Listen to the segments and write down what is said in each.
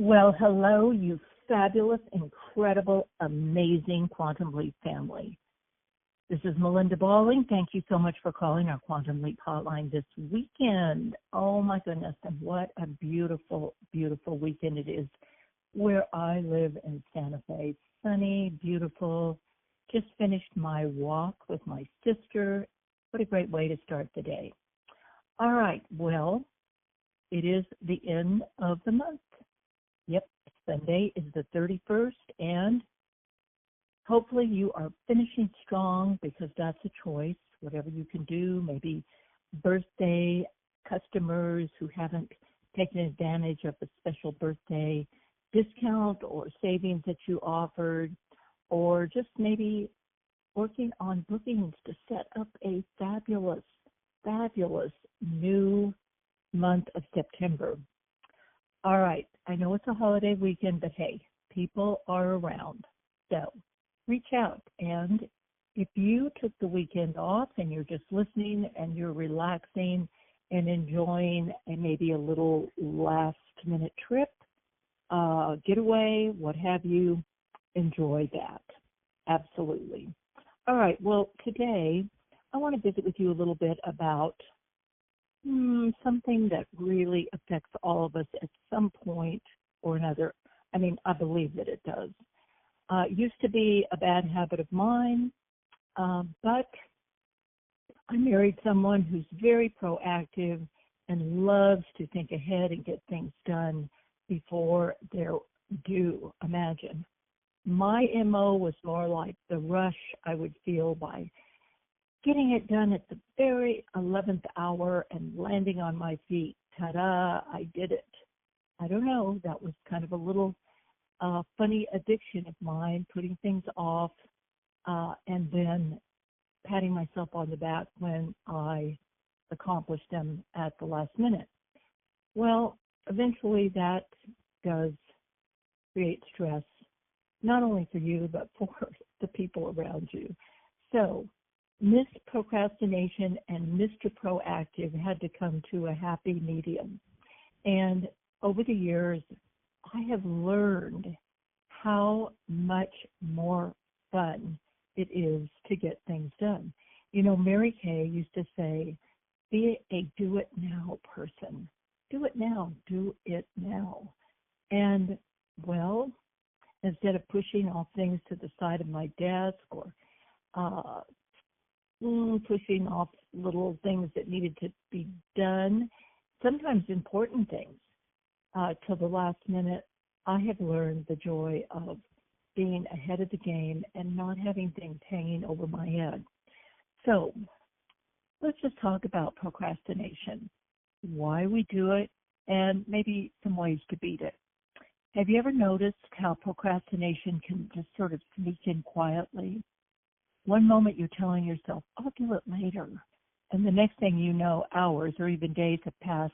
Well, hello, you fabulous, incredible, amazing Quantum Leap family. This is Melinda Balling. Thank you so much for calling our Quantum Leap hotline this weekend. Oh my goodness, and what a beautiful, beautiful weekend it is where I live in Santa Fe. Sunny, beautiful. Just finished my walk with my sister. What a great way to start the day. All right, well, it is the end of the month. Yep, Sunday is the 31st, and hopefully you are finishing strong because that's a choice, whatever you can do, maybe birthday customers who haven't taken advantage of a special birthday discount or savings that you offered, or just maybe working on bookings to set up a fabulous, fabulous new month of September. All right, I know it's a holiday weekend, but hey, people are around. So reach out. And if you took the weekend off and you're just listening and you're relaxing and enjoying maybe a little last minute trip, getaway, what have you, enjoy that. Absolutely. All right, well, today I want to visit with you a little bit about something that really affects all of us at some point or another. I mean, I believe that it does. It used to be a bad habit of mine, but I married someone who's very proactive and loves to think ahead and get things done before they're due. Imagine. My MO was more like the rush I would feel by getting it done at the very 11th hour and landing on my feet. Ta-da, I did it. I don't know, that was kind of a little funny addiction of mine, putting things off and then patting myself on the back when I accomplished them at the last minute. Well, eventually that does create stress, not only for you, but for the people around you. So Miss Procrastination and Mr. Proactive had to come to a happy medium. And over the years, I have learned how much more fun it is to get things done. You know, Mary Kay used to say, be a do-it-now person. Do it now. Do it now. And, well, instead of pushing all things to the side of my desk or pushing off little things that needed to be done, sometimes important things, till the last minute, I have learned the joy of being ahead of the game and not having things hanging over my head. So let's just talk about procrastination, why we do it, and maybe some ways to beat it. Have you ever noticed how procrastination can just sort of sneak in quietly? One moment you're telling yourself, I'll do it later. And the next thing you know, hours or even days have passed.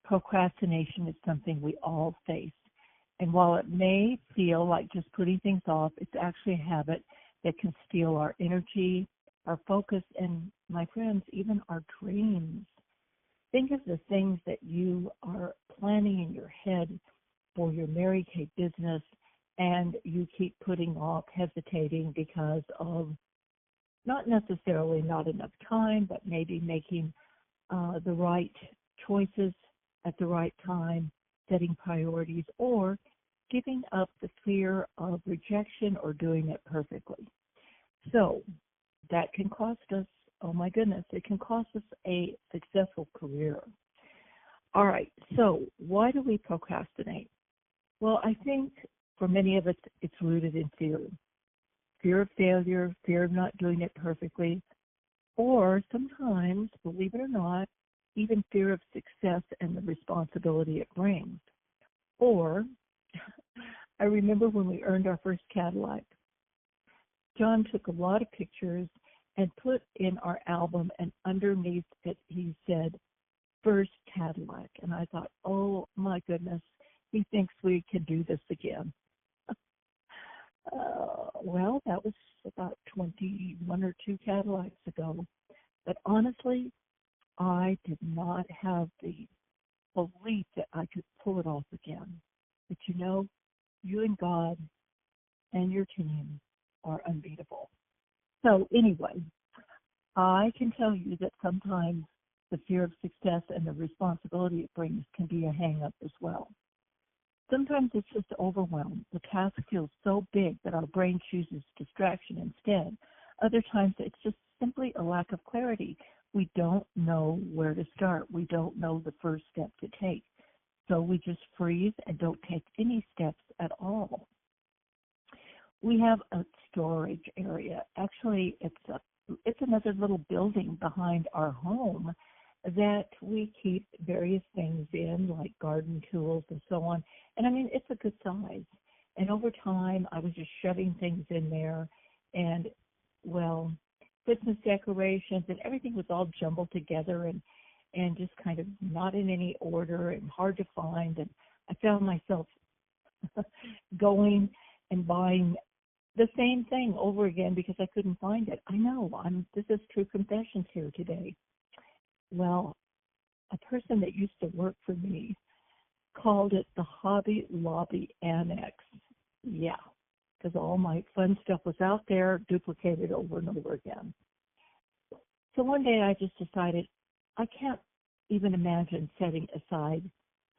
Procrastination is something we all face. And while it may feel like just putting things off, it's actually a habit that can steal our energy, our focus, and, my friends, even our dreams. Think of the things that you are planning in your head for your Mary Kay business, and you keep putting off, hesitating because of not necessarily not enough time, but maybe making the right choices at the right time, setting priorities, or giving up the fear of rejection or doing it perfectly. So that can cost us, oh my goodness, it can cost us a successful career. All right, so why do we procrastinate? Well, I think for many of us, it's rooted in fear. Fear of failure, fear of not doing it perfectly, or sometimes, believe it or not, even fear of success and the responsibility it brings. Or, I remember when we earned our first Cadillac, John took a lot of pictures and put in our album, and underneath it he said, first Cadillac. And I thought, oh my goodness, he thinks we can do this again. Well, that was about 21 or 2 Cadillacs ago. But honestly, I did not have the belief that I could pull it off again. But you and God and your team are unbeatable. So anyway, I can tell you that sometimes the fear of success and the responsibility it brings can be a hang-up as well. Sometimes it's just overwhelm. The task feels so big that our brain chooses distraction instead. Other times it's just simply a lack of clarity. We don't know where to start. We don't know the first step to take. So we just freeze and don't take any steps at all. We have a storage area. Actually, it's another little building behind our home that we keep various things in, like garden tools and so on. And I mean, it's a good size. And over time, I was just shoving things in there, and well, Christmas decorations and everything was all jumbled together and just kind of not in any order and hard to find. And I found myself going and buying the same thing over again because I couldn't find it. I know, this is true confessions here today. Well, a person that used to work for me called it the Hobby Lobby Annex. Yeah, because all my fun stuff was out there, duplicated over and over again. So one day I just decided I can't even imagine setting aside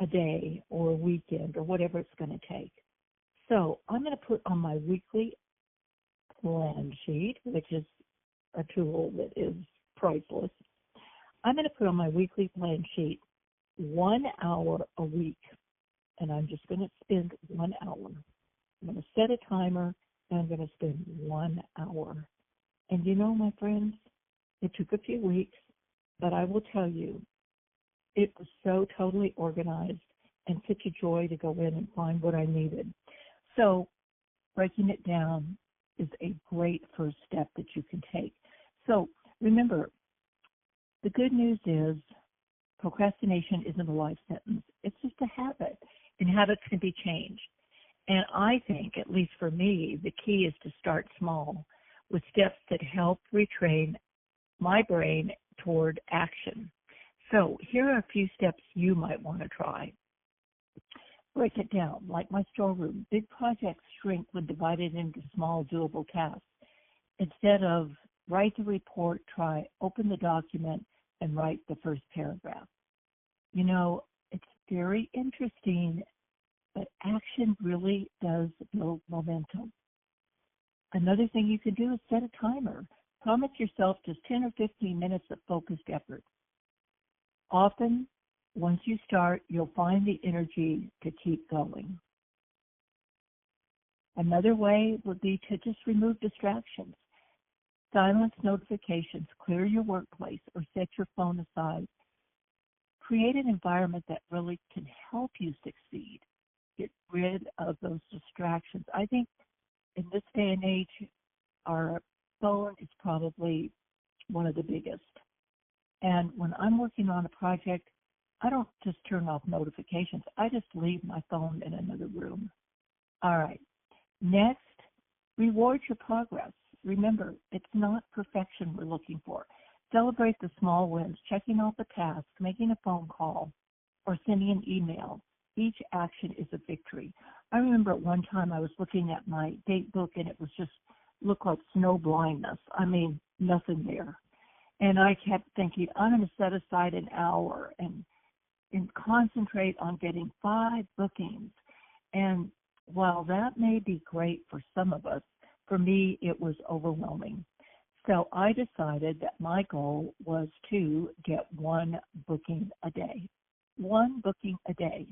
a day or a weekend or whatever it's going to take. So I'm going to put on my weekly plan sheet, which is a tool that is priceless. I'm going to put on my weekly plan sheet 1 hour a week, and I'm just going to spend 1 hour. I'm going to set a timer, and I'm going to spend 1 hour. And my friends, it took a few weeks, but I will tell you, it was so totally organized and such a joy to go in and find what I needed. So breaking it down is a great first step that you can take. So remember, the good news is procrastination isn't a life sentence. It's just a habit, and habits can be changed. And I think, at least for me, the key is to start small with steps that help retrain my brain toward action. So here are a few steps you might want to try. Break it down, like my storeroom. Big projects shrink when divided into small, doable tasks. Instead of write the report, try open the document and write the first paragraph. It's very interesting, but action really does build momentum. Another thing you can do is set a timer. Promise yourself just 10 or 15 minutes of focused effort. Often, once you start, you'll find the energy to keep going. Another way would be to just remove distractions. Silence notifications, clear your workplace, or set your phone aside. Create an environment that really can help you succeed. Get rid of those distractions. I think in this day and age, our phone is probably one of the biggest. And when I'm working on a project, I don't just turn off notifications. I just leave my phone in another room. All right. Next, reward your progress. Remember, it's not perfection we're looking for. Celebrate the small wins, checking off a task, making a phone call, or sending an email. Each action is a victory. I remember at one time I was looking at my date book and it was just looked like snow blindness. I mean, nothing there. And I kept thinking, I'm going to set aside an hour and concentrate on getting 5 bookings. And while that may be great for some of us, for me, it was overwhelming. So I decided that my goal was to get 1 booking a day. 1 booking a day.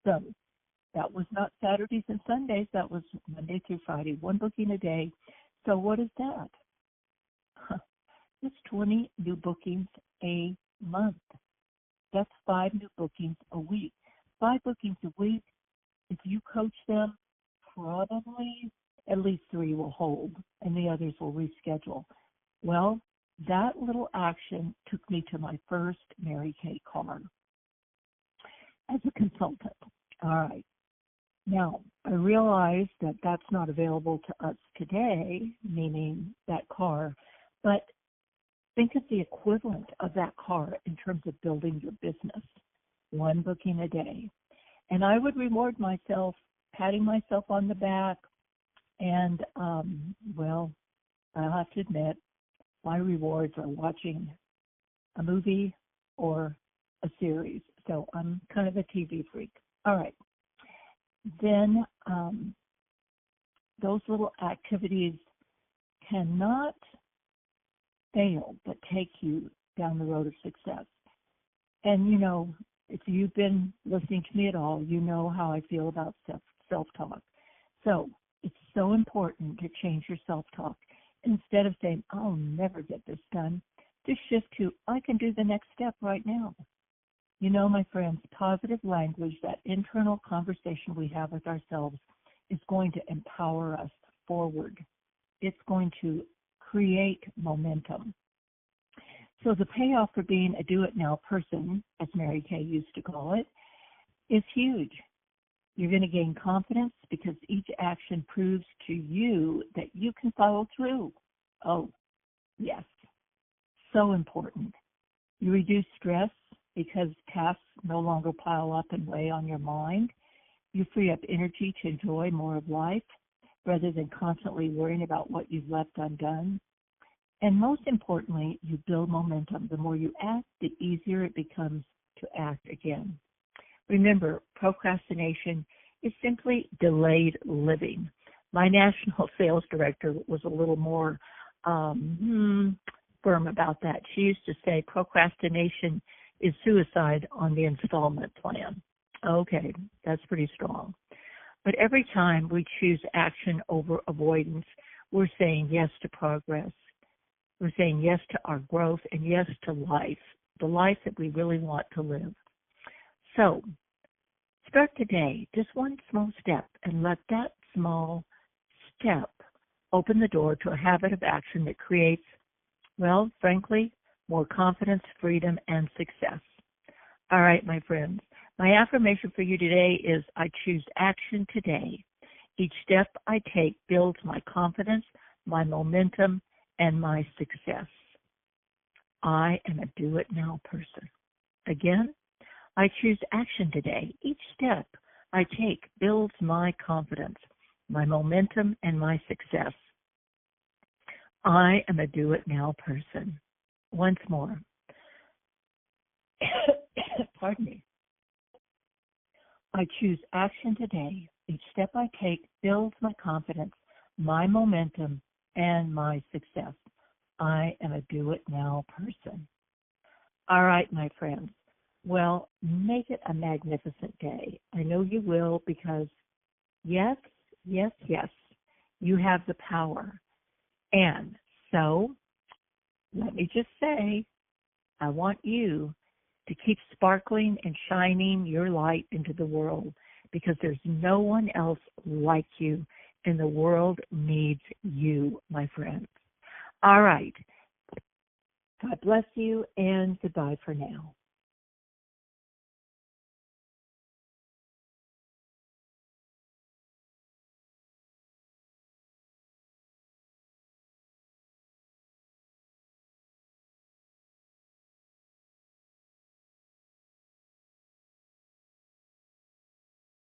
So that was not Saturdays and Sundays. That was Monday through Friday. 1 booking a day. So what is that? It's 20 new bookings a month. That's 5 new bookings a week. 5 bookings a week, if you coach them, probably at least 3 will hold and the others will reschedule. Well, that little action took me to my first Mary Kay car as a consultant. All right. Now, I realize that that's not available to us today, meaning that car, but think of the equivalent of that car in terms of building your business. 1 booking a day. And I would reward myself, patting myself on the back. And, well, I'll have to admit, my rewards are watching a movie or a series. So I'm kind of a TV freak. All right. Then those little activities cannot fail but take you down the road of success. And, you know, if you've been listening to me at all, you know how I feel about self-talk. So it's so important to change your self-talk. Instead of saying, I'll never get this done, to shift to, I can do the next step right now. You know, my friends, positive language, that internal conversation we have with ourselves, is going to empower us forward. It's going to create momentum. So the payoff for being a do-it-now person, as Mary Kay used to call it, is huge. You're going to gain confidence because each action proves to you that you can follow through. Oh, yes, so important. You reduce stress because tasks no longer pile up and weigh on your mind. You free up energy to enjoy more of life rather than constantly worrying about what you've left undone. And most importantly, you build momentum. The more you act, the easier it becomes to act again. Remember, procrastination is simply delayed living. My national sales director was a little more firm about that. She used to say procrastination is suicide on the installment plan. Okay, that's pretty strong. But every time we choose action over avoidance, we're saying yes to progress. We're saying yes to our growth and yes to life, the life that we really want to live. So, start today, just one small step, and let that small step open the door to a habit of action that creates, well, frankly, more confidence, freedom, and success. All right, my friends, my affirmation for you today is I choose action today. Each step I take builds my confidence, my momentum, and my success. I am a do-it-now person. Again, I choose action today. Each step I take builds my confidence, my momentum, and my success. I am a do-it-now person. Once more. Pardon me. I choose action today. Each step I take builds my confidence, my momentum, and my success. I am a do-it-now person. All right, my friends. Well, make it a magnificent day. I know you will because, yes, yes, yes, you have the power. And so, let me just say, I want you to keep sparkling and shining your light into the world because there's no one else like you, and the world needs you, my friends. All right. God bless you, and goodbye for now.